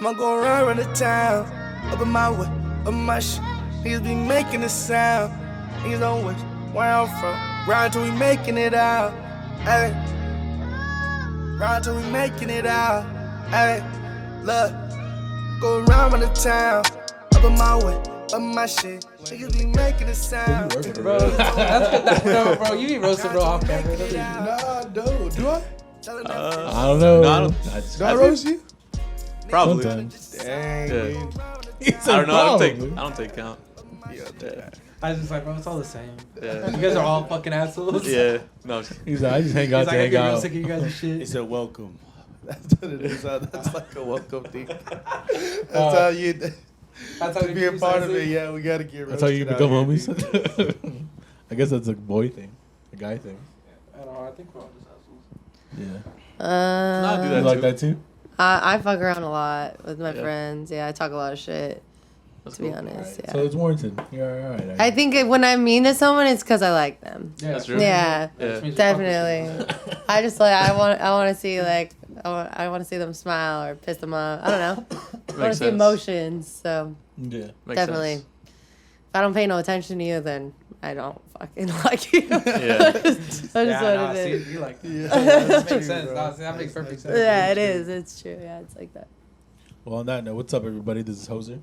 I'ma go around the town, up in my way, up my shit. Niggas be making a sound. Niggas don't wish where I'm from. Ride till we making it out. Ay. Ride till we making it out. Ay. Look, go around the town, up in my way, up my shit. Niggas be making a sound. Bro, no, bro, you be roasting bro off camera. Nah, dude. Do I? I don't know. No, I don't. Do I roast you? Probably. Sometimes. Dang. Yeah. Man. I don't know. I don't take count. Yeah. I was just like, bro, it's all the same. Yeah. You guys are all fucking assholes. Yeah. No. He's like, I just hang out He's to like, I hang get real out. sick of you guys and He shit. said welcome. That's what it is. That's like a welcome thing. That's how you That's how to we be a part of precisely- it. Yeah, we gotta get. That's how you roasted become out here. homies. I guess that's a boy thing, a guy thing. I don't know. I think we're all just assholes. Yeah. No, I do You that like too. that too? I fuck around a lot with my Yeah. friends. Yeah, I talk a lot of shit. That's To be cool. honest, yeah. So it's warranted. You're all right. I think when I'm mean to someone, it's because I like them. Yeah, That's true. Yeah, Yeah. definitely. I just like I want to see like I want to see them smile or piss them off. I don't know. I want to Makes see sense. emotions. So Yeah. Makes definitely, sense. if I don't pay no attention to you, then I don't fucking like you. Yeah. That's what nah, it is. see, you like that. Yeah, That that's makes true, sense. bro. Nah, see, that makes perfect sense. Yeah, it is. It's true. Yeah, it's like that. Well, on that note, what's up, everybody? This is Jose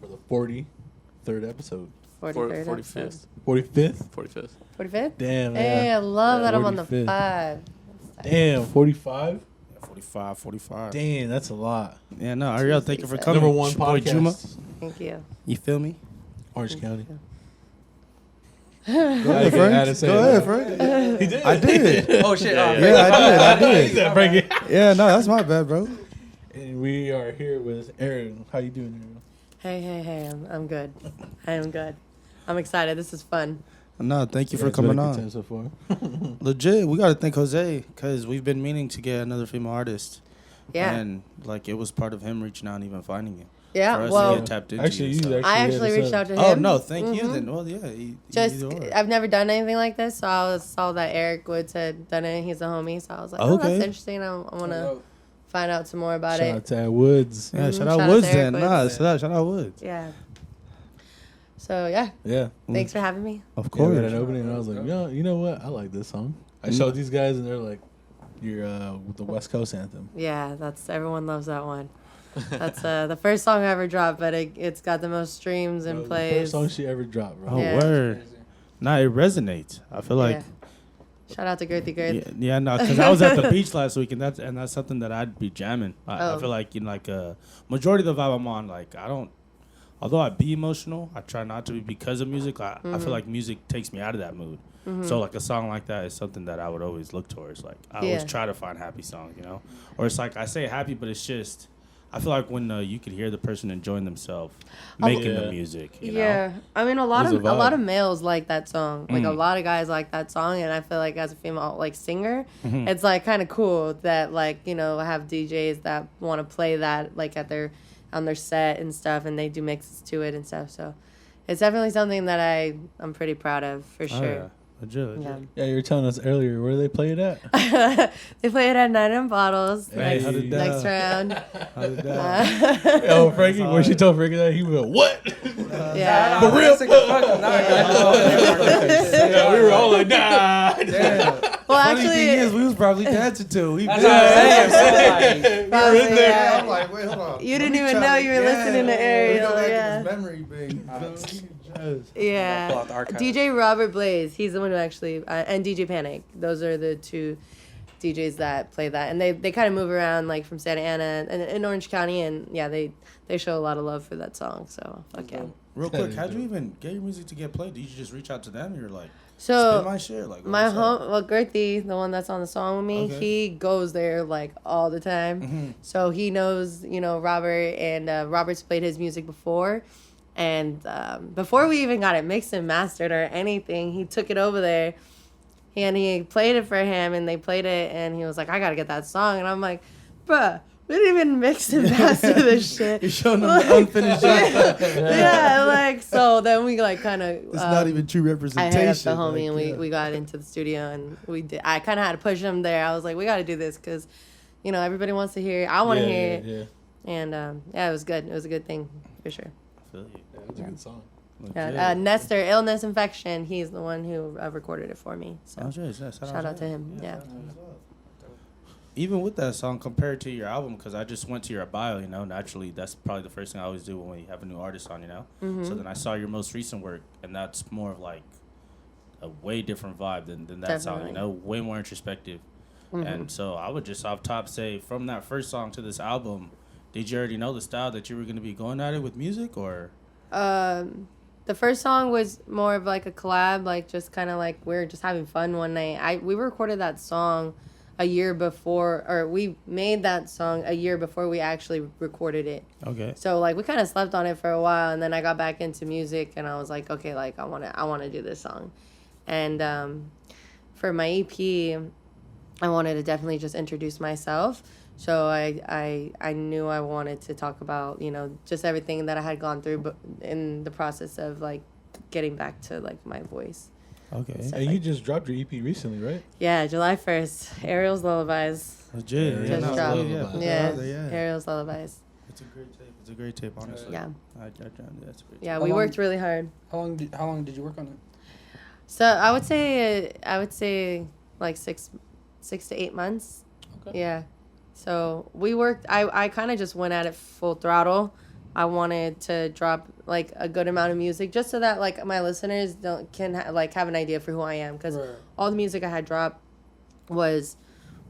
for the 43rd episode. 43rd 45th. 45th? 45th. 45th. Damn, Hey, I man. love that I'm on the 45th. 5. Damn, 45? 45. Damn, that's a lot. Yeah, no, Ariel, thank you for coming. Number one It's your boy Juma. podcast. Thank you. You feel me? Orange County. Go ahead, Frank. Go ahead, Frank. He did. I did. Oh shit. Yeah, Yeah, I did. He said, "Bring it." Yeah, no, that's my bad, bro. And we are here with Aaron. How you doing, Aaron? Hey, I'm good. I am good. I'm excited. This is fun. No, thank you Yeah, for it's been coming a on. good time so far. Legit, we got to thank Jose because we've been meaning to get another female artist. Yeah. And, like, it was part of him reaching out and even finding you. For Yeah. us to Well, get tapped into Actually, you, you so. I actually hit us reached up. out to him. Oh, no, thank you Mhm. then. Well, yeah. Just, either or. I've never done anything like this, so I saw that Eric Woods had done it. He's a homie, so I was like, oh, Okay. that's interesting. I want to find out some more about Shout it. out to Woods. Yeah, shout Shout out out Woods to Eric then. Nah, Woods. shout out Woods. Yeah. So, yeah. Yeah. Thanks for having me. Of Yeah, course. we had an opening, and I was like, you know what? I like this song. I showed these guys, and they're like, "You're the West Coast anthem." Yeah, everyone loves that one. That's the first song I ever dropped, but it's got the most streams and The plays. first song she ever dropped, bro. Oh, Yeah. word. Nah, it resonates. I feel like, Shout out to Girthy Girth. yeah, no, because I was at the beach last week, and that's something that I'd be jamming. I Oh. feel like in like a majority of the vibe I'm on, like I don't. Although I be emotional, I try not to be because of music. I feel like music takes me out of that mood. So like a song like that is something that I would always look towards. Like I always Yeah. try to find happy songs, you know. Or it's like I say happy, but it's just I feel like when you can hear the person enjoying themselves making Yeah. the music. You know? Yeah, I mean a lot It of was a a lot vibe. of males like that song. Like a lot of guys like that song, and I feel like as a female like singer, it's like kind of cool that like I have DJs that want to play that like on their set and stuff, and they do mixes to it and stuff. So it's definitely something that I'm pretty proud of for Oh, sure. yeah. Legit. Yeah. Yeah, you were telling us earlier. Where do they play it at? They play it at Night and Bottles Hey. next round. How did that? Oh, Frankie, when she told Frankie that, he went, "What?" Yeah. For real? Yeah. Yeah, we were all like, "Nah." Well, Funny thing actually, is, we was probably dancing too. We That's what I'm saying. probably, in there. yeah. I'm like, wait, hold on. You didn't even know you were listening to Ariel. Yeah. Memory thing. Yeah. Pull out the archive. DJ Robert Blaze, he's the one who actually, and DJ Panic. Those are the two DJs that play that, and they kind of move around like from Santa Ana and in Orange County, and yeah, they show a lot of love for that song. So fuck yeah. Real quick, how'd you even get your music to get played? Did you just reach out to them? You're like, spin So my shit. Like, my what's up? home, Gerthy, the one that's on the song with me, Okay. he goes there like all the time. So he knows, Robert, and Robert's played his music before. And before we even got it mixed and mastered or anything, he took it over there and he played it for him, and they played it, and he was like, I gotta get that song. And I'm like, bruh, we didn't even mix and master this shit. You're showing them the unfinished shit. Yeah, like, so then we like kind of It's not even true I representation. hit up the homie, like, and we got into the studio, and we did. I kind of had to push him there. I was like, we got to do this because, everybody wants to hear it. I want to hear it. Yeah. And yeah, it was good. It was a good thing for sure. I feel you. Yeah, it's a good song. Yeah, Nestor, Illness Infection. He's the one who recorded it for me. So shout out to him. Yeah. Even with that song, compared to your album, because I just went to your bio, you know, naturally, that's probably the first thing I always do when we have a new artist on, you know. So then I saw your most recent work, and that's more of like a way different vibe than that song, you know, way more introspective. And so I would just off top say, from that first song to this album, did you already know the style that you were going to be going at it with music, or? The first song was more of like a collab, like just kind of like we were just having fun one night. We recorded that song a year before, or we made that song a year before we actually recorded it. Okay. So like we kind of slept on it for a while, and then I got back into music, and I was like, okay, like I want to do this song. And for my EP, I wanted to definitely just introduce myself. So I knew I wanted to talk about, you know, just everything that I had gone through, but in the process of like getting back to like my voice. Okay. So, And you just dropped your EP recently, right? Yeah, July 1st, Ariels Lullabies. Legit. Just no, dropped. yeah. Ariels Lullabies. It's a great tape. It's a great tape, honestly. Yeah. That's great. Yeah, How we long- worked really hard. How long did you work on it? So I would say like 6 to 8 months. Okay. Yeah. So we worked. I kind of just went at it full throttle. I wanted to drop like a good amount of music just so that like my listeners can have an idea for who I am, because all the music I had dropped was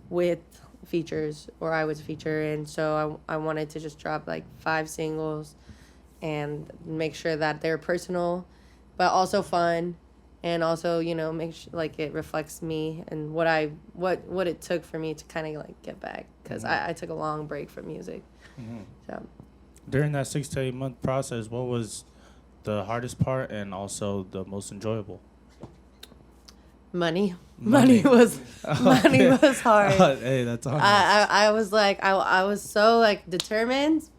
with features, or I was a feature, and so I wanted to just drop like 5 singles and make sure that they're personal but also fun, and also, you know, make sure like it reflects me and what it took for me to kind of like get back, because I took a long break from music. So During that 6 to 8 month process, what was the hardest part and also the most enjoyable? money was hard. Hey, that's honest. I was like I was so like determined,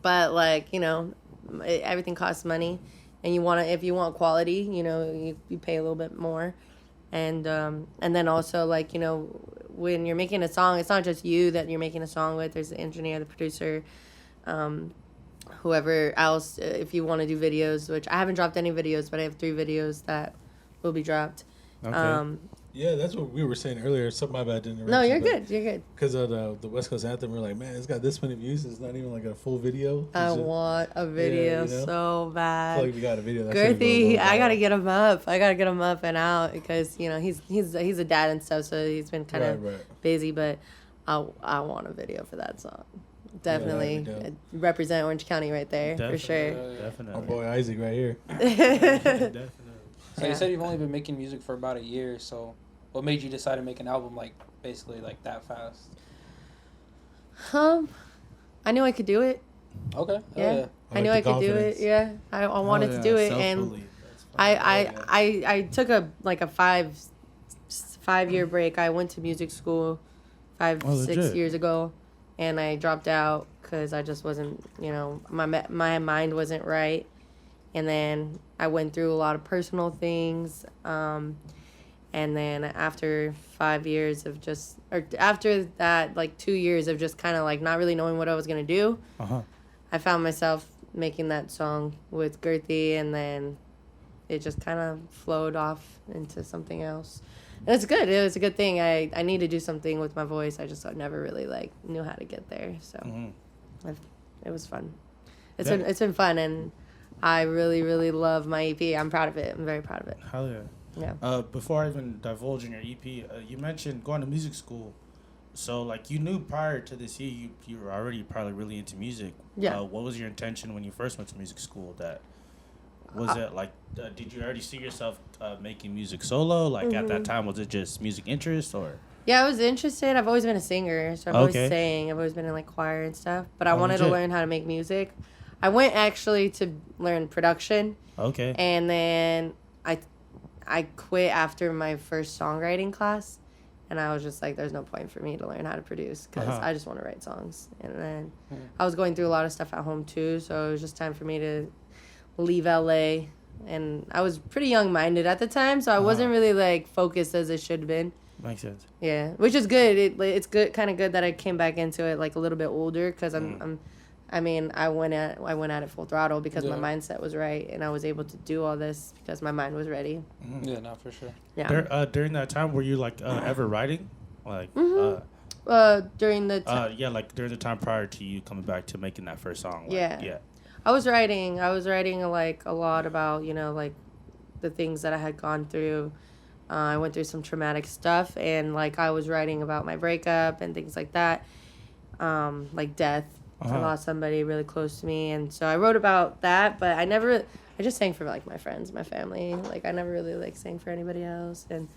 but like, you know, everything costs money, and if you want quality, you know, you pay a little bit more, and then also, like, you know, when you're making a song, it's not just you that you're making a song with. There's the engineer, the producer, whoever else. If you want to do videos, which I haven't dropped any videos, but I have 3 videos that will be dropped. Okay. Yeah, that's what we were saying earlier. My bad, didn't interrupt No, you, you're but good. You're good. Because of the West Coast Anthem, we're like, man, it's got this many views. It's not even like a full video. I want a video you know? so I bad. feel like we got a video. That should've Girthy, gone I gotta viral. get him up. I gotta get him up and out, because, you know, he's a dad and stuff, so he's been kind of Right. busy. But I want a video for that song. Definitely that'd represent Orange County right there for sure. Definitely. Our boy Isaac right here. Definitely. So you said you've only been making music for about a year. So what made you decide to make an album like basically like that fast? I knew I could do it. Okay. Yeah, I like knew the I could do it. confidence. Yeah, I wanted to do it, and I took a 5-year break. I went to music school 6 legit. years ago, and I dropped out because I just wasn't, you know, my mind wasn't right. And then I went through a lot of personal things, and then after 5 years of after that, like 2 years of just kind of like not really knowing what I was gonna do, I found myself making that song with Girthy, and then it just kind of flowed off into something else. And it's good. It was a good thing. I need to do something with my voice. I never really like knew how to get there. So it was fun. It's been fun, and I really, really love my EP. I'm proud of it. I'm very proud of it. Hell yeah. Yeah. Before I even divulge in your EP, you mentioned going to music school. So, like, you knew prior to this year, you were already probably really into music. Yeah. What was your intention when you first went to music school? Was it, like, did you already see yourself making music solo? Like, at that time, was it just music interest, or? Yeah, I was interested. I've always been a singer, so I've always Okay. sang. I've always been in, like, choir and stuff. But I wanted legit. to learn how to make music. I went actually to learn production. Okay. And then I quit after my first songwriting class, and I was just like, there's no point for me to learn how to produce, because I just want to write songs. And then I was going through a lot of stuff at home too, so it was just time for me to leave LA. And I was pretty young-minded at the time, so I wasn't really like focused as I should have been. Makes sense. Yeah, which is good. It's good, kind of good that I came back into it like a little bit older because I mean, I went at it full throttle because my mindset was right, and I was able to do all this because my mind was ready. Yeah, no, for sure. Yeah. During that time, were you like ever writing? Like, During the yeah, like during the time prior to you coming back to making that first song. Like, yeah. I was writing like a lot about, like the things that I had gone through. I went through some traumatic stuff, and like I was writing about my breakup and things like that, like death. I lost somebody really close to me, and so I wrote about that. But I just sang for like my friends, my family. Like I never really like sang for anybody else, and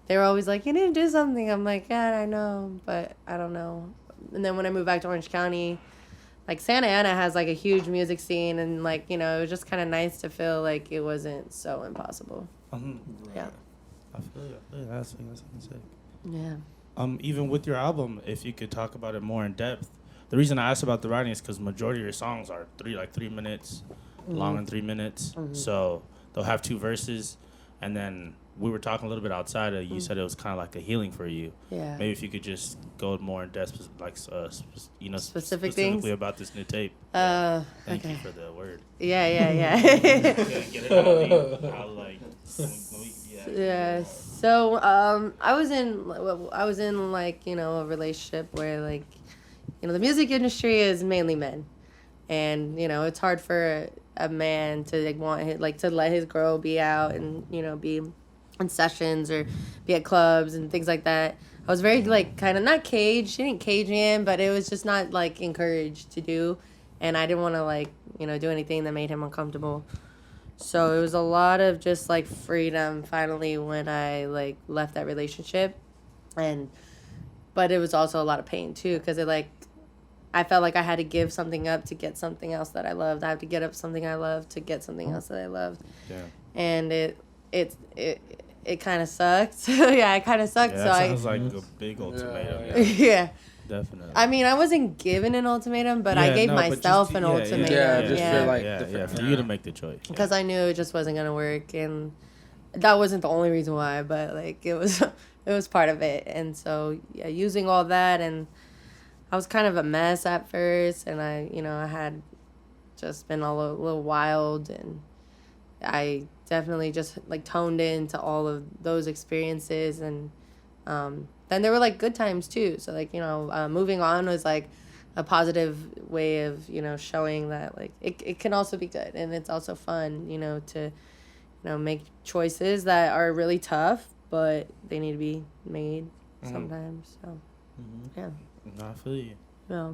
they were always like, "You need to do something." I'm like, "Yeah, I know, but I don't know." And then when I moved back to Orange County, like Santa Ana has like a huge music scene, and like it was just kind of nice to feel like it wasn't so impossible. Yeah. I feel you. That's sick. Yeah. Even with your album, if you could talk about it more in depth. The reason I asked about the writing is because majority of your songs are 3 minutes long and 3 minutes. So they'll have 2 verses, and then we were talking a little bit outside. You said it was kind of like a healing for you. Yeah. Maybe if you could just go more in depth, like specifically things about this new tape. Thank you for the word. Yeah. Get it out of you. I'll, like, Yeah. So I was in like a relationship where like the music industry is mainly men, and it's hard for a man to to let his girl be out and be in sessions or be at clubs and things like that. I was very like kind of not caged. She didn't cage me in, but it was just not like encouraged to do, and I didn't want to like do anything that made him uncomfortable. So it was a lot of just like freedom finally when I like left that relationship, but it was also a lot of pain too because I felt like I had to give something up to get something else that I loved. I had to get up something I loved to get something else that I loved. Yeah. And it kind of sucked. Yeah, it kind of sucked. Yeah, so that sounds like a big ultimatum. Yeah. Definitely. I mean, I wasn't given an ultimatum, but I gave myself an ultimatum. For you to make the choice. Because I knew it just wasn't gonna work, and that wasn't the only reason why, but like it was part of it. And so using all that, and I was kind of a mess at first, and I had just been a little wild, and I definitely just like toned into all of those experiences, and then there were like good times too. So like moving on was like a positive way of showing that like it can also be good, and it's also fun to make choices that are really tough, but they need to be made sometimes. So yeah. No, I feel you. Yeah.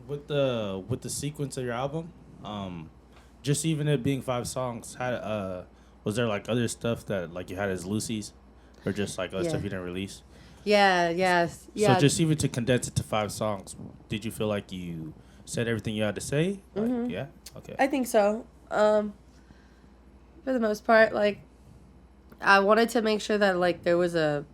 With the sequence of your album, just even it being 5 songs, was there like other stuff that like you had as loosies, or just like other stuff you didn't release? Yeah. So just even to condense it to 5 songs, did you feel like you said everything you had to say? Like, yeah. Okay. I think so. For the most part, like I wanted to make sure that like there was a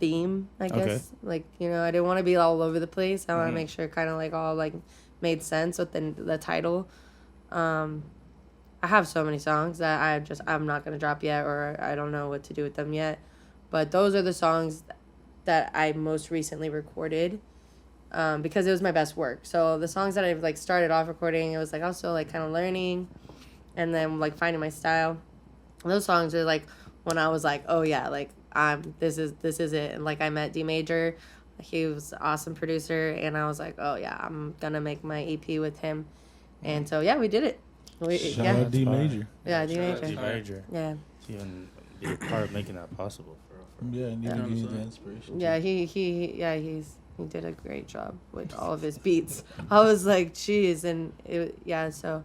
theme, I guess. Okay. Like I didn't want to be all over the place. I want to make sure kind of like all like made sense with the title. I have so many songs that I'm not gonna drop yet, or I don't know what to do with them yet. But those are the songs that I most recently recorded, because it was my best work. So the songs that I've like started off recording, it was like also like kind of learning, and then like finding my style. And those songs are like when I was like, oh yeah, like this is it. And like I met D Major, he was an awesome producer, and I was like, oh yeah, I'm gonna make my EP with him. And so yeah, we did it. Shout out D Major. Yeah, D Major. D Major. Yeah. Even be a part of making that possible. Yeah, need to give you the inspiration. Yeah, he did a great job with all of his beats. I was like, geez, and so.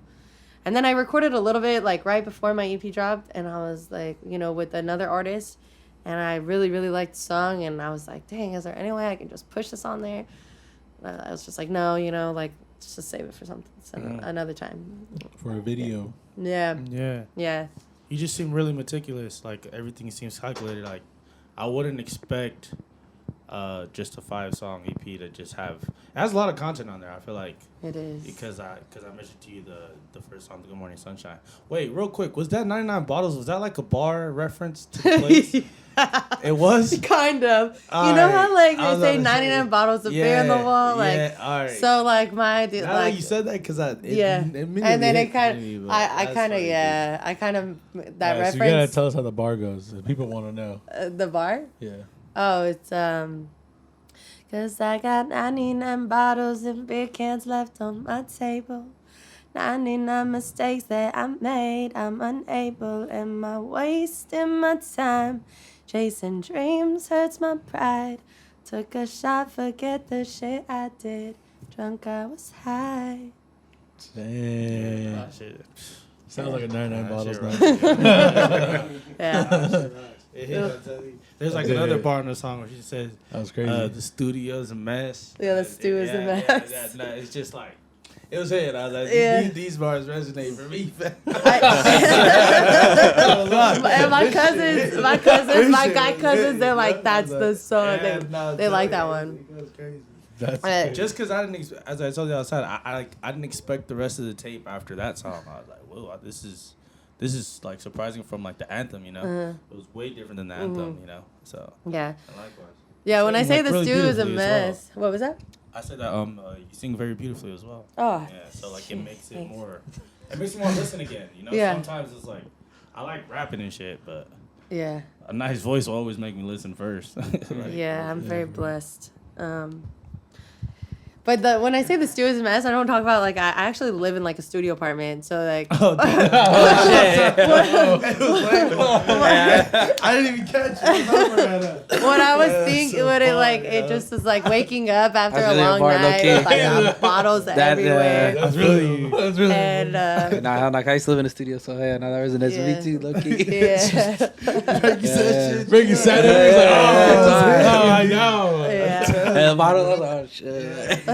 And then I recorded a little bit like right before my EP dropped, and I was like, with another artist, and I really, really liked the song, and I was like, dang, is there any way I can just push this on there? And I was just like, no, like, just save it for something, another time. For a video. Yeah. You just seem really meticulous. Like everything seems calculated. Like I wouldn't expect just a 5-song EP to just have. It has a lot of content on there. I feel like It is. because I mentioned to you the first song, the Good Morning Sunshine. Wait, real quick, was that 99 bottles? Was that like a bar reference to the place? It was Kind of. You know how like they say 99 bottles of beer on the wall, like all right. so like my dude, Now like that you said that because and then it kind of I kind of that So you gotta reference tell us how the bar goes. People want to know. the bar. Yeah. Oh, it's 'cause I got 99 bottles and beer cans left on my table. 99 mistakes that I made, I'm unable. Am I wasting my time? Chasing dreams hurts my pride. Took a shot, forget the shit I did. Drunk, I was high. Damn. Shit. Sounds like a 99 bottles shit now. Yeah. There's like Yeah. another bar in the song where she says, That was crazy. the studio's a mess. Yeah, the stew is a mess. No, it's just like, it was it. I was like, Yeah. these bars resonate for me. And my guy cousins, they're like, that's the song. They like that one. That's Just because I didn't, as I told you outside, I didn't expect the rest of the tape after that song. I was like, whoa, this is like surprising from like the anthem, you know. It was way different than the anthem, you know. So Yeah. likewise. Yeah, when I say Like, the really stew is a beautifully as well. mess. What was that? I said that you sing very beautifully as well. Oh. Yeah, so like it makes it Thanks. more. It makes me want to listen again. You know, Yeah. sometimes it's like I like rapping and shit, but Yeah. a nice voice will always make me listen first. Like, Yeah, I'm very blessed. But when I say the stew is a mess, I don't talk about like I actually live in like a studio apartment. So like Oh, damn. I didn't even catch it. what I was thinking, what it like, it just was like waking up after That's a really long bar, night low-key. with like bottles everywhere. That's really. That's really. And Nah, like I used to live in a studio, so yeah, no, that resonates Yeah. with me too, low key. yeah. Ricky said it. He's like, oh, I know. Yeah. And the bottle, I was like, oh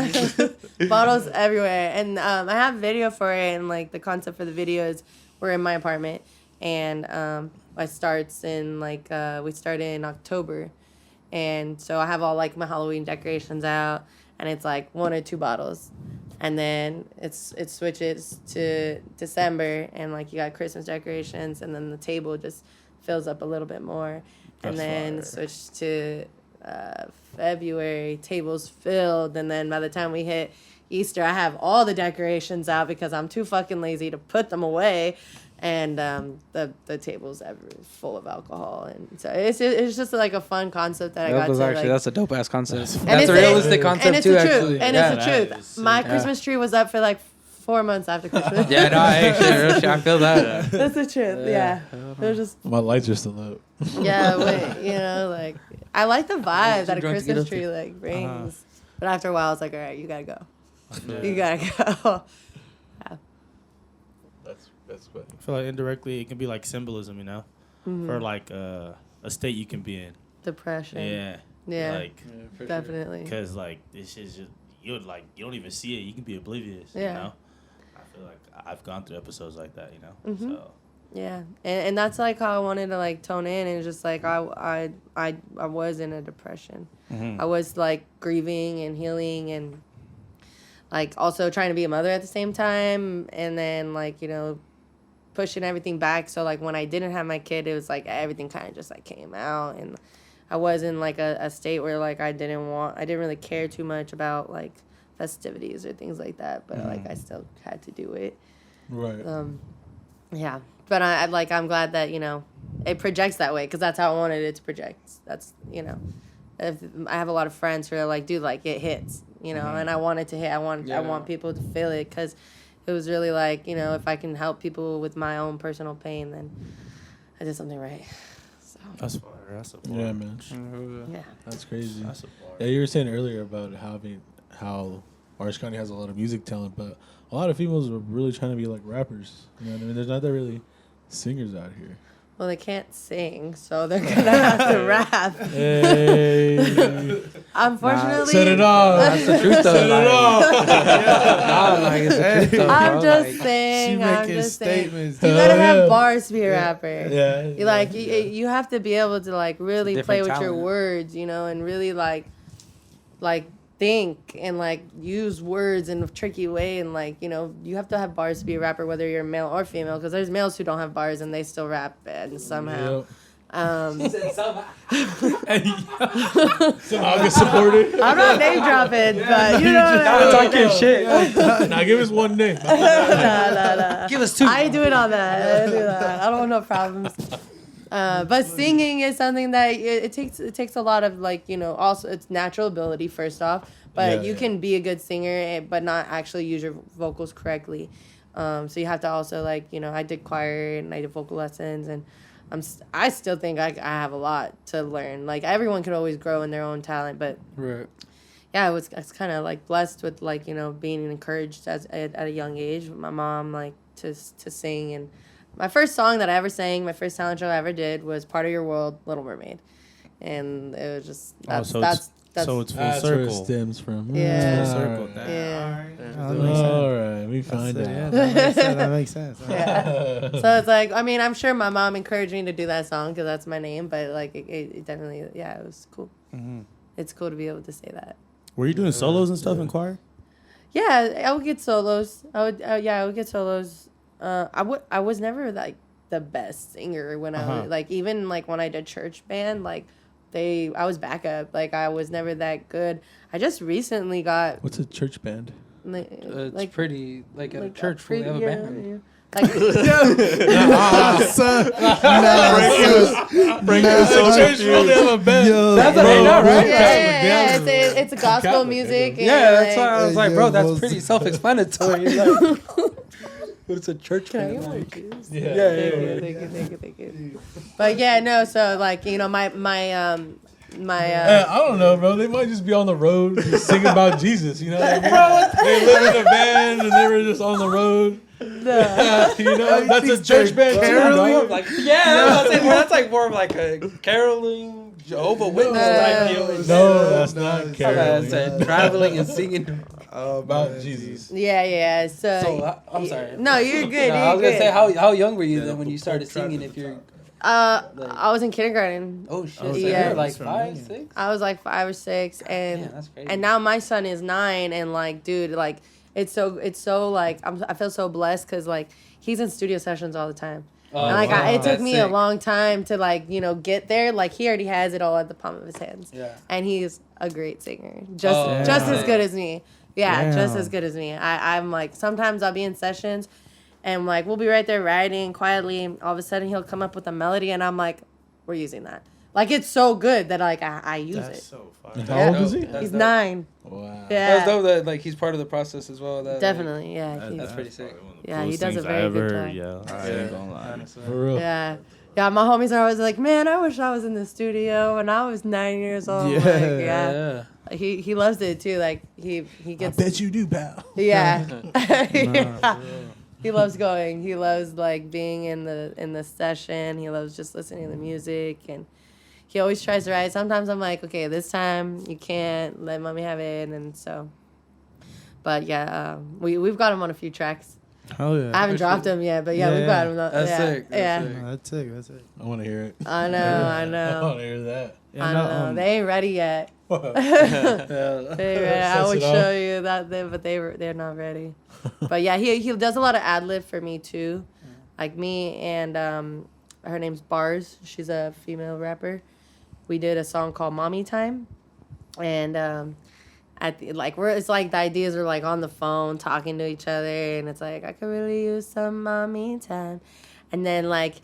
shit. Bottles everywhere. And I have video for it, and like the concept for the video is we're in my apartment, and it starts in like we started in October, and so I have all like my Halloween decorations out, and it's like 1 or 2 bottles, and then it switches to December, and like you got Christmas decorations, and then the table just fills up a little bit more, and That's then fire. switch to February, tables filled, and then by the time we hit Easter, I have all the decorations out because I'm too fucking lazy to put them away, and the table's full of alcohol, and so it's just like a fun concept that I got to like. That's a dope ass concept. And That's it's a realistic concept and it's too, the truth, actually. and Yeah. it's the that truth. is My sick. Christmas tree was up for like 4 months after Christmas. Yeah, no, actually, I feel that. That's the truth. Yeah, it was just My lights are still up. like I like the vibe that a drunk to get Christmas up tree to. like brings, but after a while, it's like, all right, you gotta go. You gotta go. That's what. I feel like indirectly it can be like symbolism, you know, for like a state you can be in. Depression. Yeah. Yeah, Like, definitely. because like this is just you don't even see it. You can be oblivious. Yeah. You know. I feel like I've gone through episodes like that. You know. Mhm. So. Yeah, and that's like how I wanted to like tone in, and just like I was in a depression. Mhm. I was like grieving and healing, and like also trying to be a mother at the same time, and then like pushing everything back. So like when I didn't have my kid, it was like everything kind of just like came out, and I was in like a state where like I didn't really care too much about like festivities or things like that, but like I still had to do it. Right. Yeah, but I'm glad that it projects that way, because that's how I wanted it to project. That's if I have a lot of friends who are like, dude, like it hits, and I want it to hit. I want people to feel it, because it was really like, if I can help people with my own personal pain, then I did something right. So That's fire. That's a bar. Yeah, man. yeah, That's crazy. That's a bar. Yeah, you were saying earlier about how Orange County has a lot of music talent, but a lot of females are really trying to be like rappers. You know what I mean? There's not that really singers out here. Well, they can't sing, so they're gonna have to rap. Hey. Unfortunately, Set it off. That's the truth though. Set it like, off. nah, like, it's the truth though, I'm bro. just Like, saying. She I'm making just saying. statements. You gotta Yeah. have bars to be a rapper. Yeah. You like you have to be able to like really It's a play with different your talent. words, you know, and really like think and like use words in a tricky way, and like, you know, you have to have bars to be a rapper, whether you're male or female, because there's males who don't have bars and they still rap and somehow. Yep. Somehow get supported. I'm not name dropping, but you know what I mean. talk your shit. Now give us one name. Nah. Give us two. I ain't doing all that. I don't do that. I don't want no problems. But singing is something that it takes a lot of, like, you know, also it's natural ability first off, but you can be a good singer but not actually use your vocals correctly. So you have to also, like, you know, I did choir and I did vocal lessons, and I still think I have a lot to learn. Like, everyone can always grow in their own talent, but Right. yeah, I was kind of like blessed with, like, you know, being encouraged at a young age with my mom, like, to sing. And my first song that I ever sang, my first talent show I ever did was Part of Your World, Little Mermaid. And it was just, that's so it's full That's where it circle. stems from. Yeah. Full circle. Alright. Damn. Yeah. All right. That makes sense. All right, we find Yeah, out. that makes sense. Yeah. So it's like, I mean, I'm sure my mom encouraged me to do that song because that's my name, but like it definitely, yeah, it was cool. Mm-hmm. It's cool to be able to say that. Were you doing solos and stuff in choir? Yeah, I would get solos. I would get solos. I was never like the best singer when I was like, even like when I did church band, like I was backup. Like, I was never that good. I just recently got What's a church band? It's pretty, like at a church, pretty, we have a band. yeah. Like, Son. Bring us so church really have a band. That's what I know, right? yeah. It's a gospel Catholic, music. I And Yeah, that's why I like, was like, bro, that's pretty self-explanatory. Like, but it's a church Can I band. get more Like, juice? yeah. Thank you. But yeah, no. So, like, you know, my I don't know, bro. They might just be on the road just singing about Jesus. You know what I mean? They live in a van and they were just on the road. You know, that's a church band too, dog. Like, that's like more of like a caroling Jehovah Witness type deal. No, that's not I caroling. said traveling and singing. About Jesus. Yeah. So, I'm sorry. no, you're good. No, You're I was gonna good. say, how young were you then when you started singing? If you're I was in kindergarten. oh shit, Oh, so yeah. you're like That's 5, familiar. 6. I was like 5 or 6, and Yeah, that's crazy. and now my son is 9, and like, dude, like, it's so like I feel so blessed because like he's in studio sessions all the time. And like it took That's me a sick. long time to, like, you know, get there. Like, he already has it all at the palm of his hands. Yeah. And he's a great singer, just Oh, as yeah. good as me. Yeah, just Damn. as good as me. I'm like, sometimes I'll be in sessions, and like we'll be right there writing quietly. And all of a sudden he'll come up with a melody, and I'm like, we're using that. Like, it's so good that like I use That's it. so fucking. How old is he? That's He's dope. 9. Wow. Yeah, That's dope that like he's part of the process as well. That, definitely. Yeah, That's pretty sick. Yeah, he does a very good job. Yeah, I ain't gonna lie. Honestly. For real. Yeah. Yeah, my homies are always like, man, I wish I was in the studio when I was 9 years old. Yeah. Like, yeah. He loves it too. Like, he I gets. bet you do, pal. Yeah. Yeah. He loves going. He loves like being in the session. He loves just listening to the music, and he always tries to write. Sometimes I'm like, okay, this time you can't let mommy have it, and so. But yeah, we've got him on a few tracks. Hell yeah. I haven't dropped him yet, but yeah, we've got him. That's yeah. sick. That's Yeah. sick. That's it. That's it. I want to hear it. I know. I want to hear that. I know. They ain't ready yet. Yeah. They ain't ready. I Sets would it off. show you that, but they're not ready. But yeah, he does a lot of ad lib for me too, like me and her name's Bars. She's a female rapper. We did a song called "Mommy Time," and it's like the ideas are like on the phone talking to each other, and it's like, I could really use some mommy time, and then like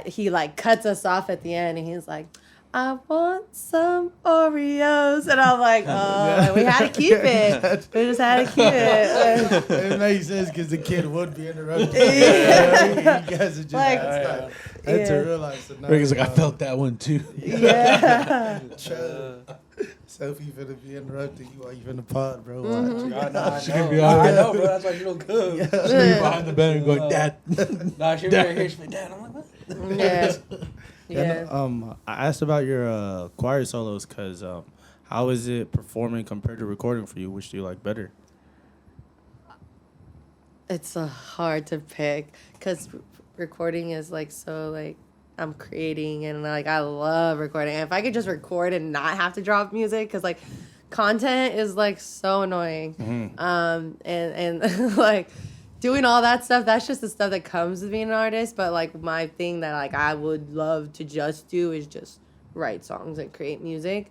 he like cuts us off at the end, and he's like, I want some Oreos. And I'm like, and we had to keep it. We just had to keep it. It makes sense because the kid would be interrupted. Yeah. You guys are just Like, that's yeah. a real life scenario. Rick is like, I felt that one too. Yeah. Sophie finna be interrupting you while you in the pod, bro. God, She could be I on know, bro. That's why she don't cook. She could be behind the banner going, Dad. Nah, she right here. She's like, Dad. I'm like, what? Yeah. And, Yeah. I asked about your choir solos because how is it performing compared to recording for you? Which do you like better? It's hard to pick because recording is like so like I'm creating and like I love recording. If I could just record and not have to drop music, because like content is like so annoying. And like doing all that stuff, that's just the stuff that comes with being an artist. But like my thing that like I would love to just do is just write songs and create music.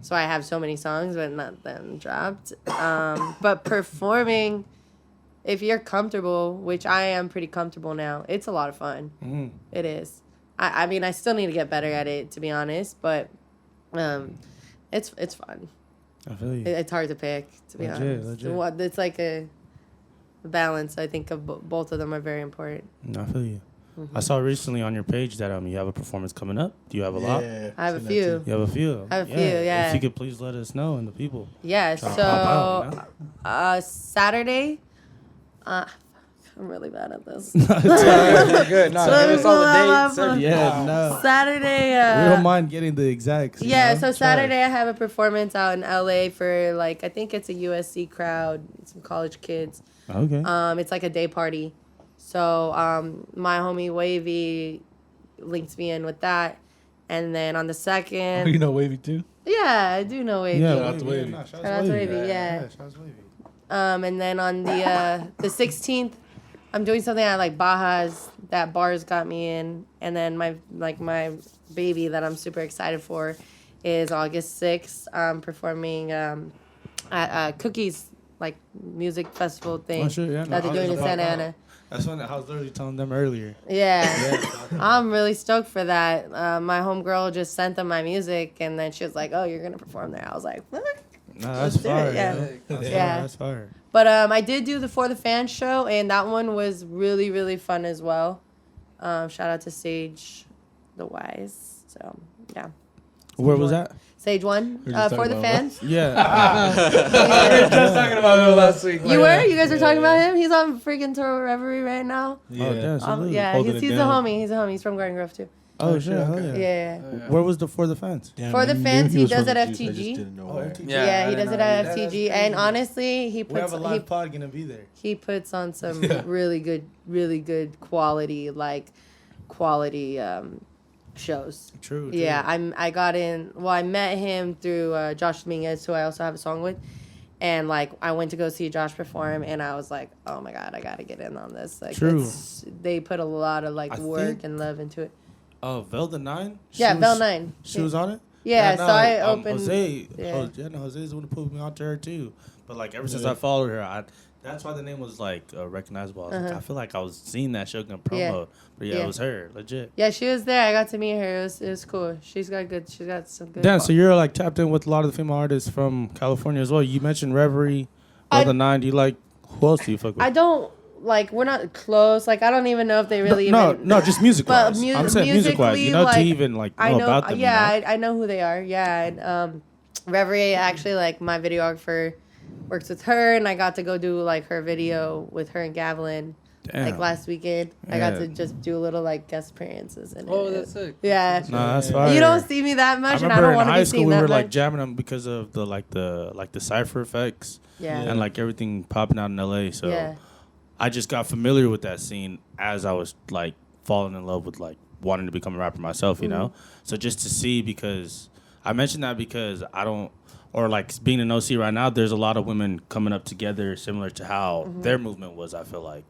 So I have so many songs, but not them dropped. But performing, if you're comfortable, which I am pretty comfortable now, it's a lot of fun. It is. I mean, I still need to get better at it, to be honest, but it's fun. I feel you. It's hard to pick, to be honest. It's like a balance. I think of both of them are very important. I feel you. I saw recently on your page that you have a performance coming up. Do you have a lot? Yeah, I have a few. You have a few. I have a few, yeah. If you could please let us know and the people. Yeah, Trying to pop out, Saturday. I'm really bad at this. You're good. No, So give us all the dates. pull up, Yeah, no. Saturday. We don't mind getting the exacts. you Yeah, know? so Saturday I have a performance out in LA for like I think it's a USC crowd, some college kids. Okay. It's like a day party. So my homie Wavy links me in with that. And then on the second, You know Wavy too? yeah, I do know Wavy. Yeah, Shout out to Wavy. Shout out to Wavy, yeah. Shout out to Wavy. And then on the 16th, I'm doing something at like Baja's that Bars got me in. And then my baby that I'm super excited for is August 6th. I'm performing at Cookies like music festival thing Oh, sure, yeah, no, that they're I was doing in about Santa that. Ana. That's what I was literally telling them earlier. Yeah. I'm really stoked for that. My homegirl just sent them my music, and then she was like, "Oh, you're gonna perform there." I was like, "What?" No, that's Let's do it, fire. yeah. That's Yeah. fire. That's fire. But I did do the For the Fans show, and that one was really, really fun as well. Shout out to Sage the Wise. So, yeah. Where was that? Sage 1 We were just For talking the about Fans. Yeah. Just talking about him last week. You were? You guys were talking about him? He's on freaking tour Reverie right now. Oh, damn. salute. Yeah, Holding he's it a down. homie. He's a homie. He's from Garden Grove, too. Oh, shit. Hell okay. yeah. Yeah. Where was the For the Fans? Damn, For the I knew fans, he was does from it the Juice, I just FTG. didn't know Oh, where. FTG. Yeah, I he does didn't it know at that. FTG. And honestly, We have a live pod gonna be there. he puts on some really good quality shows. True. Yeah, I got in. Well, I met him through Josh Dominguez, who I also have a song with, and like I went to go see Josh perform, and I was like, oh my god, I gotta get in on this. Like, True. They put a lot of like I work think- and love into it. Oh, Velda 9? Yeah, Bell 9. She was on it? Yeah, so I opened. Jose, yeah. Jose's the one who put me onto her too. But like ever since Yeah. I followed her, that's why the name was like recognizable. I was like, I feel like I was seeing that show in promo, Yeah. but yeah, Yeah. it was her, legit. Yeah, she was there. I got to meet her. It was cool. She's got some good. Damn, so you're like tapped in with a lot of the female artists from California as well. You mentioned Reverie, Velda 9. Do you like who else do you fuck with? I don't like. We're not close. Like I don't even know if they really no, even. no, just music But wise. I'm saying music wise. You musically, know, like, to even like know, I know. about them. Yeah, you know? I know who they are. Yeah, and Reverie actually like my videographer works with her, and I got to go do like her video with her and Gavlin. Damn. Like last weekend, I got Yeah. to just do little like guest appearances in Oh, it. that's sick. Yeah. No, that's fire. You don't see me that much, and I remember don't in want to high be school seen we that were much. like jamming them because of the cipher effects Yeah. and like everything popping out in LA. So Yeah. I just got familiar with that scene as I was like falling in love with like wanting to become a rapper myself, you know? So just to see, because I mentioned that because I don't, or like being an OC right now, there's a lot of women coming up together similar to how their movement was, I feel like.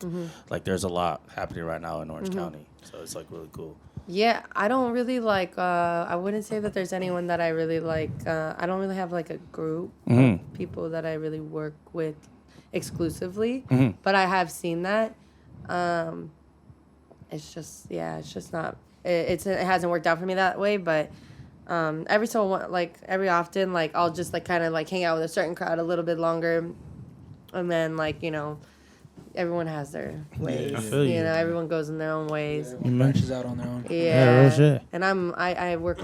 Like there's a lot happening right now in Orange County. So it's like really cool. Yeah, I don't really like. I wouldn't say that there's anyone that I really like. I don't really have like a group of people that I really work with exclusively, but I have seen that. It's just not. It hasn't worked out for me that way, but. Every often, like I'll just like kind of like hang out with a certain crowd a little bit longer, and then like everyone has their ways. I feel you. You know, everyone goes in their own ways. Everyone branches out on their own. Yeah, real shit. and I work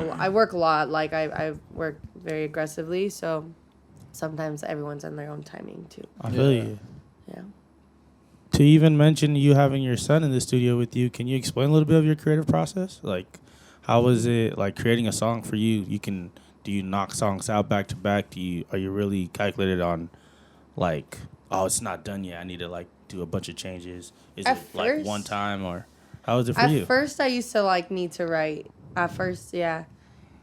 a lot. Like I work very aggressively, so sometimes everyone's on their own timing too. I feel you. Yeah. To even mention you having your son in the studio with you, can you explain a little bit of your creative process? Like, how was it like creating a song for you? Do you knock songs out back to back? Are you really calculated on, like, oh, it's not done yet, I need to like do a bunch of changes? Is it like one time, or how was it for you? At first, I used to like need to write. At first, yeah,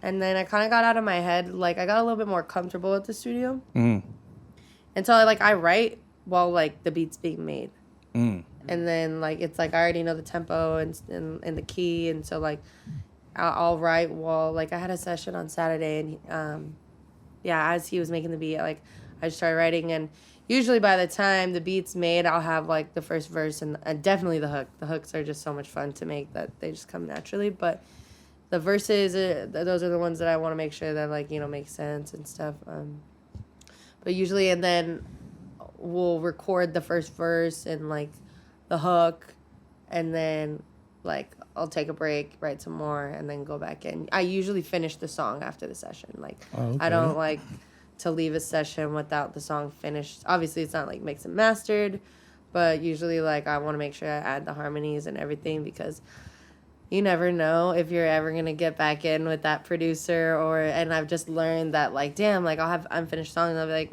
and then I kind of got out of my head. Like I got a little bit more comfortable at the studio, and so I write while like the beat's being made, and then like it's like I already know the tempo and the key, and so like I'll write while like I had a session on Saturday, and as he was making the beat, like I just started writing, and usually by the time the beat's made, I'll have like the first verse and definitely the hook. The hooks are just so much fun to make that they just come naturally. But the verses, those are the ones that I want to make sure that like, you know, make sense and stuff. But usually, and then we'll record the first verse and like the hook, and then like I'll take a break, write some more, and then go back in. I usually finish the song after the session. Like I don't like to leave a session without the song finished. Obviously, it's not like mixed and mastered, but usually like I want to make sure I add the harmonies and everything, because you never know if you're ever gonna get back in with that producer, and I've just learned that like, damn, like I'll have unfinished songs and I'll be like,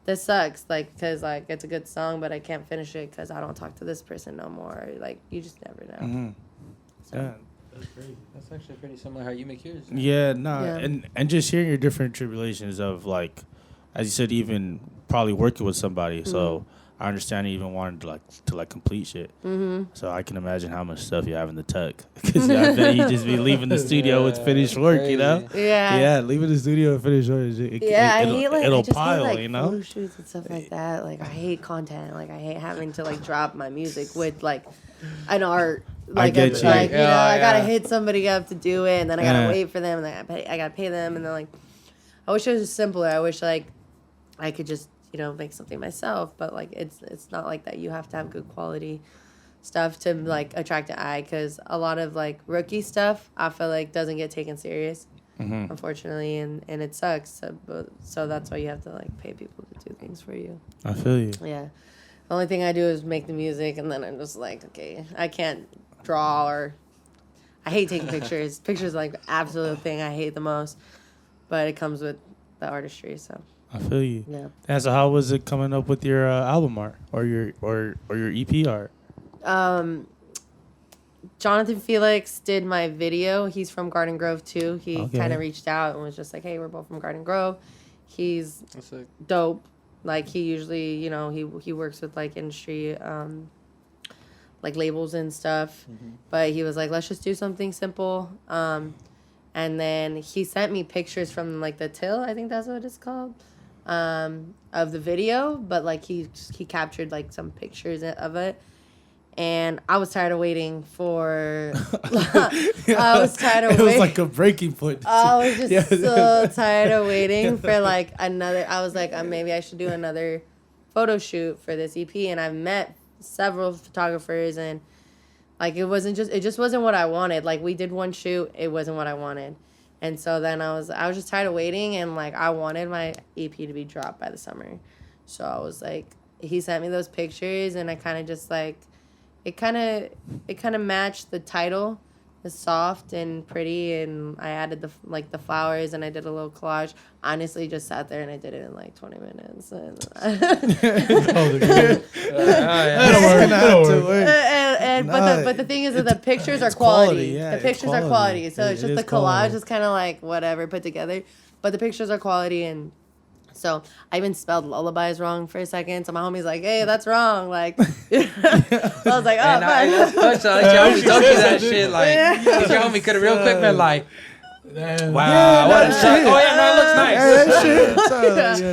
this sucks, like, because like it's a good song but I can't finish it because I don't talk to this person no more. Like you just never know. So. Yeah. That's crazy. That's actually pretty similar how you make yours. Yeah, no, Yeah. and just hearing your different tribulations of like, as you said, even probably working with somebody. So I understand you even wanted to complete shit. So I can imagine how much stuff you have in the tuck, because I bet you just be leaving the studio with finished work, crazy. you know? Yeah. leaving the studio with finished work. I just pile, hate, like, you know? photo shoots and stuff like that. Like I hate content. Like I hate having to like drop my music with like an art. Like, I get you. Like, Yeah, I gotta yeah. hit somebody up to do it, and then I gotta wait for them, and then I gotta pay them, and then like, I wish it was simpler. I wish like I could just, you know, make something myself, but like it's not like that. You have to have good quality stuff to like attract an eye, because a lot of like rookie stuff I feel like doesn't get taken serious, unfortunately, and it sucks. So that's why you have to like pay people to do things for you. I feel you. Yeah. The only thing I do is make the music, and then I'm just like, okay, I can't draw, or I hate taking pictures. Pictures are like the absolute thing I hate the most, but it comes with the artistry, so. I feel you. Yeah. And so how was it coming up with your album art or your EP art? Jonathan Felix did my video. He's from Garden Grove too. He kind of reached out and was just like, hey, we're both from Garden Grove. He's dope. Like he usually, you know, he works with like industry, like labels and stuff. But he was like, let's just do something simple. And then he sent me pictures from like the till, I think that's what it's called, of the video. But like he captured like some pictures of it. And I was tired of waiting for. I was tired of waiting. It was like a breaking point. I was just so tired of waiting for like another. I was like, maybe I should do another photo shoot for this EP. And I've met several photographers, and like it just wasn't what I wanted. Like we did one shoot, it wasn't what I wanted, and so then I was just tired of waiting, and like I wanted my EP to be dropped by the summer. So I was like, he sent me those pictures, and I kind of just like. It kind of matched the title. It's soft and pretty, and I added the flowers, and I did a little collage. Honestly, just sat there and I did it in like 20 minutes. And but the thing is that the pictures are quality. Yeah, the pictures are quality. So it's just the collage is kind of like whatever put together, but the pictures are quality. And so I even spelled lullabies wrong for a second. So my homie's like, hey, that's wrong. Like, I was like, oh, your homie told you that shit. Like, your homie could have real quick been like, Damn. Wow, what a shot. Oh, yeah, no, it looks nice.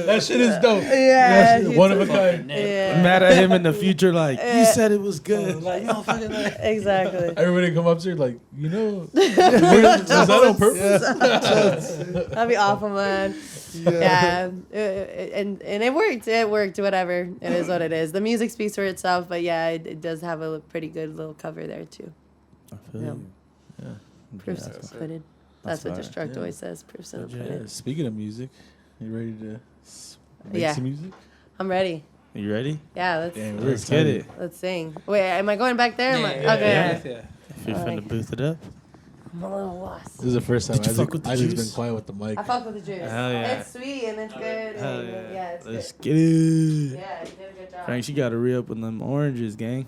That shit is dope. Yeah, One of a kind. Yeah. Mad at him in the future, like, you said it was good. Like, no, fucking like. Exactly. Everybody come up to you like, was that on purpose? That'd be awful, man. Yeah. And it worked. It worked. Whatever. It is what it is. The music speaks for itself, but yeah, it does have a pretty good little cover there too. I feel you. Yeah. Proofs unprinted. That's what That's Destruct always says. Proofs unprinted. Speaking of music, you ready to make Yeah. some music? I'm ready. You ready? Yeah, Let's get it. let's sing. Wait, am I going back there? Okay. Yeah. If you're finna booth it up. I'm a little lost. This is the first time Did you fuck with the I just juice? been quiet with the mic. I fuck with the juice. Hell yeah. It's sweet and it's good. Hell and, yeah. It's Let's good. get it. Yeah, you did a good job. Frank, you gotta re-up with them oranges, gang.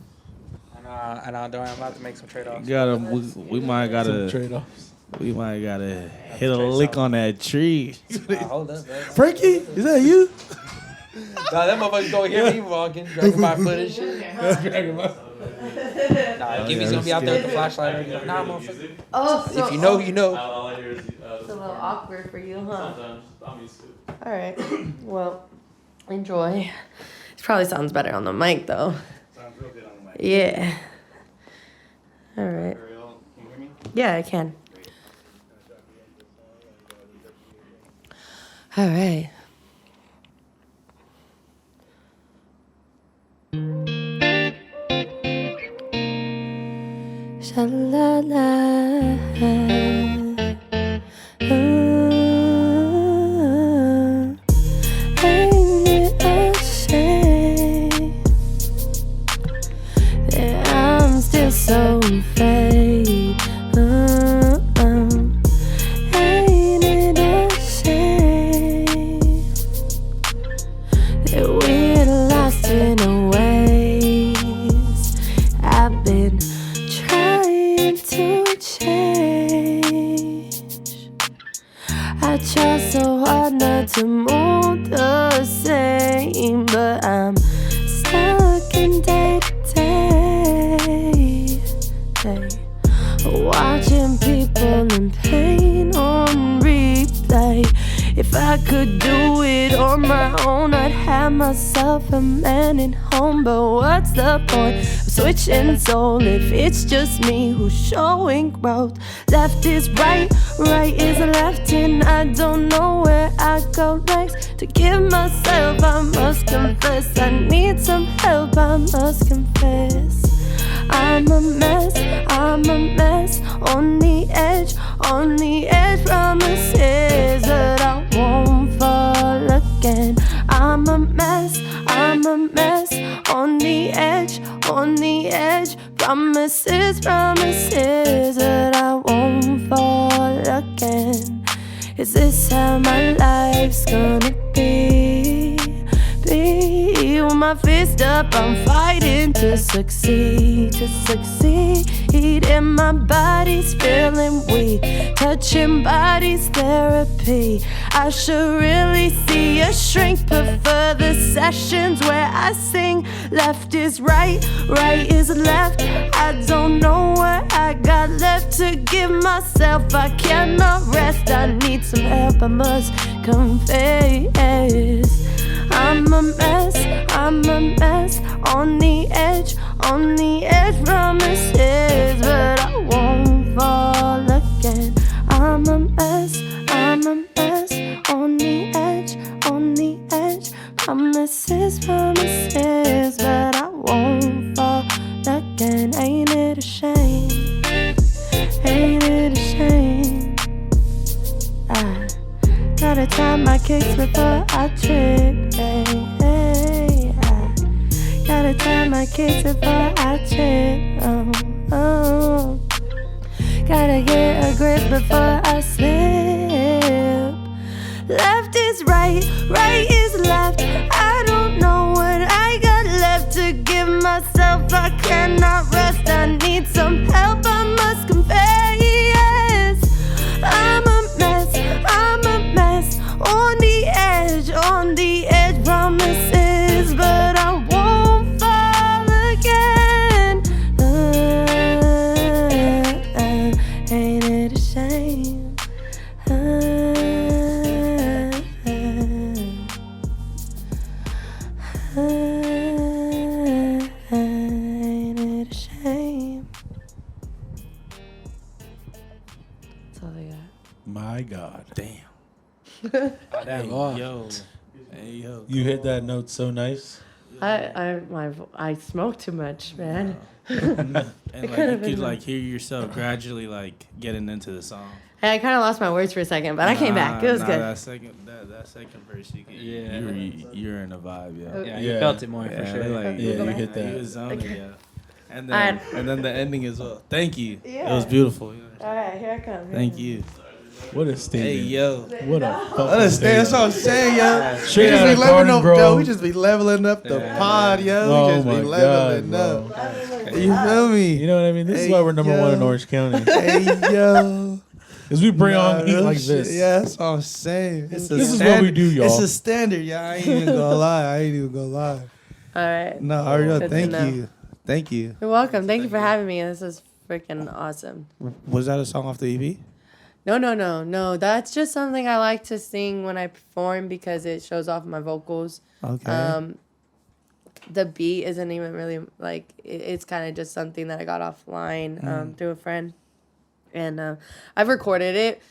I know, don't worry, I'm about to make some trade-offs. We might Some gotta trade-offs. hit a lick on that tree. Hold up, bro. Frankie, is that you? Nah, that motherfucker's gonna hear me walking, dragging my foot and shit. Nah, Gibby's gonna be out there with the flashlight. And be like, nah, motherfucker. Oh, so If you know, you know. All I hear is it's a little awkward for you, huh? sometimes. I'm used to it. All right. Well, enjoy. It probably sounds better on the mic, though. Sounds real good on the mic. Yeah. All right. Ariel, can you hear me? Yeah, I can. All right. Sha-la-la. Ain't it a shame that I'm still so fake? Ain't it a shame that we're lost in a ways? I've been trying to change. I try so hard not to move the same, but I'm stuck in day to day. Hey. Watching people in pain on replay. If I could do it on my own, I'd have myself a man at home. But what's the point of switching soul if it's just me who's showing growth? Left is right, right is left, and I don't know where I go next. To give myself, I must confess, I need some help, I must confess. I'm a mess, on the edge, promises that I won't fall again. I'm a mess, on the edge, promises that I won't fall again. Is this how my life's gonna be? With my fist up, I'm fighting to succeed, and my body's feeling weak. Touching bodies therapy. I should really see a shrink. Prefer the sessions where I sing. Left is right, right is left. I don't know what I got left to give myself. I cannot rest. I need some help, I must confess. I'm a mess, on the edge, promises, but I won't fall again. I'm a mess, on the edge, promises, but I won't fall again. Ain't it a shame? Ain't it a shame? I gotta time my kicks before I trip. Hey, hey, I gotta time my kicks before I trip. Oh, oh. Gotta get a grip before I slip. Left is right, right is left. I don't know what I got left to give myself. I cannot rest. I need some help, I must confess. I'm a mess, on the edge, promises, but I won't fall again. Ain't it a shame? my God. Damn. Hey, Yo. Hey, yo. You hit that note so nice. I smoke too much, man. And like you could like hear yourself gradually like getting into the song. Hey, I kind of lost my words for a second, but I came back. It was good. That second verse, you're in a vibe, yeah. Yeah, you felt it more for sure. Like, Yeah, you hit that. You was zoning, yeah. And Alright. then the ending as well. Thank you. Yeah. It was beautiful. Yeah. All right, here I come. Thank you. What a statement. Hey yo. What a fucking Understand? That's what I'm saying, yo. Straight We just out be of leveling garden, up, bro. yo. We just be leveling up the pod, yo. Oh We just my be leveling God, up. You feel me? You know what I mean? This is why we're number one in Orange County. Hey, yo. Is we bring on heat real like shit. this. Yeah, that's what I'm saying. This is what we do, y'all. It's a standard, y'all. I ain't even gonna lie. All right. No, Ariel, Good to thank know. you. Thank you. You're welcome. Thank you for having me. This is freaking awesome. Was that a song off the EP? No. That's just something I like to sing when I perform because it shows off my vocals. Okay. The beat isn't even really like it's kind of just something that I got offline through a friend, and I've recorded it.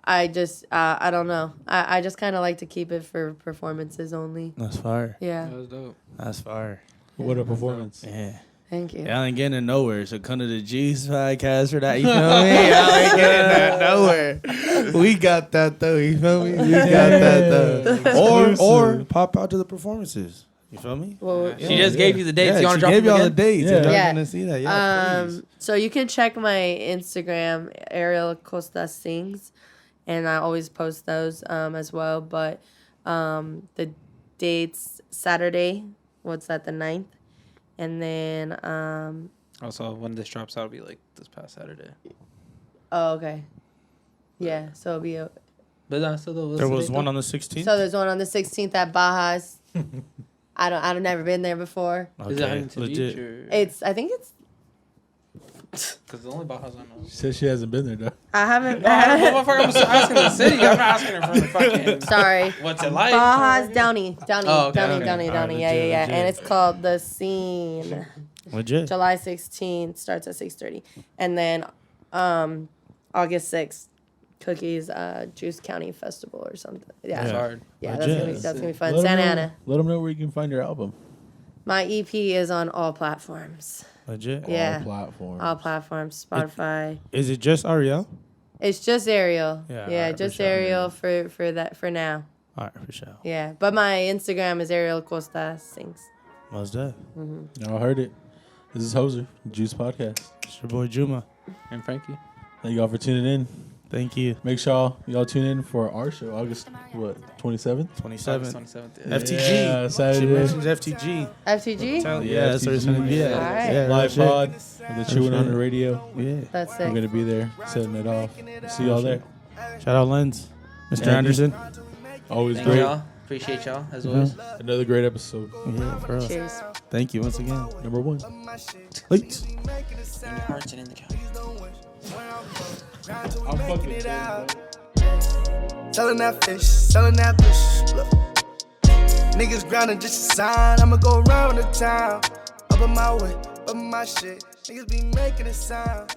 I just I don't know. I just kind of like to keep it for performances only. That's fire. Yeah. That was dope. That's fire. What a performance. Yeah. Thank you. Y'all ain't getting nowhere, so come to the G's podcast for that. You feel me? Y'all ain't getting that nowhere. We got that though. You feel me? We got that though. Or pop out to the performances. You feel me? Well, She just gave you the dates. Yeah, you want she to drop gave them y'all the again? dates. Yeah. If y'all Yeah. gonna see that, yeah. Please. So you can check my Instagram, Ariel Costa Sings, and I always post those as well. But the dates Saturday, what's that? The 9th, and then Also, when this drops out, it'll be like this past Saturday. oh okay, yeah. So it'll be But still, though, There was one on the 16th. so there's one on the 16th at Baja's. I've never been there before. Is it Huntington legit. Beach or? I think it's. Because the only Baja's I know. She said she hasn't been there, though. I haven't. Motherfucker, I'm asking the city. I'm not asking her for the fucking. Sorry. What's it like? Baja's Downey. Oh, okay, okay. Downey. Alright, Yeah. legit. And it's called The Scene. Legit. July 16th starts at 6:30, and then August 6th, Cookies Juice County Festival or something. Yeah, That's hard. yeah, Legit. that's gonna be fun. Let 'em Santa know- Ana. Let them know where you can find your album. My EP is on all platforms. Legit. Yeah. All platforms. All platforms. Spotify. Is it just Ariel? It's just Ariel. Yeah, Yeah, alright, just for sure. Ariel for that for now. All right, for sure. Yeah, but my Instagram is Ariel Costa Sings. Most def. Y'all heard it. This is Hoser, Juice Podcast. It's your boy Juma. And Frankie. Thank y'all for tuning in. Thank you. Make sure y'all tune in for our show, August 27th? 27. 27th. FTG. Yeah, She Saturday. mentions FTG. FTG. Yeah, that's what it's gonna be at. Alright. Yeah, Live legit. pod with the Chewing on the radio. Yeah. That's We're it. going to be there, setting it off. See y'all there. Shout out Lens. Mr. Andy. Anderson. Always Thank great. y'all. Appreciate y'all, as always. Another great episode. Yeah, for real. Cheers. Thank you once again. Number 1. Peace. In your hearts and in the couch. I'm fucking it out. Selling that fish, selling that fish. Look. Niggas grounded just a sign. I'ma go around the town. Up in my way, up in my shit. Niggas be making it sound.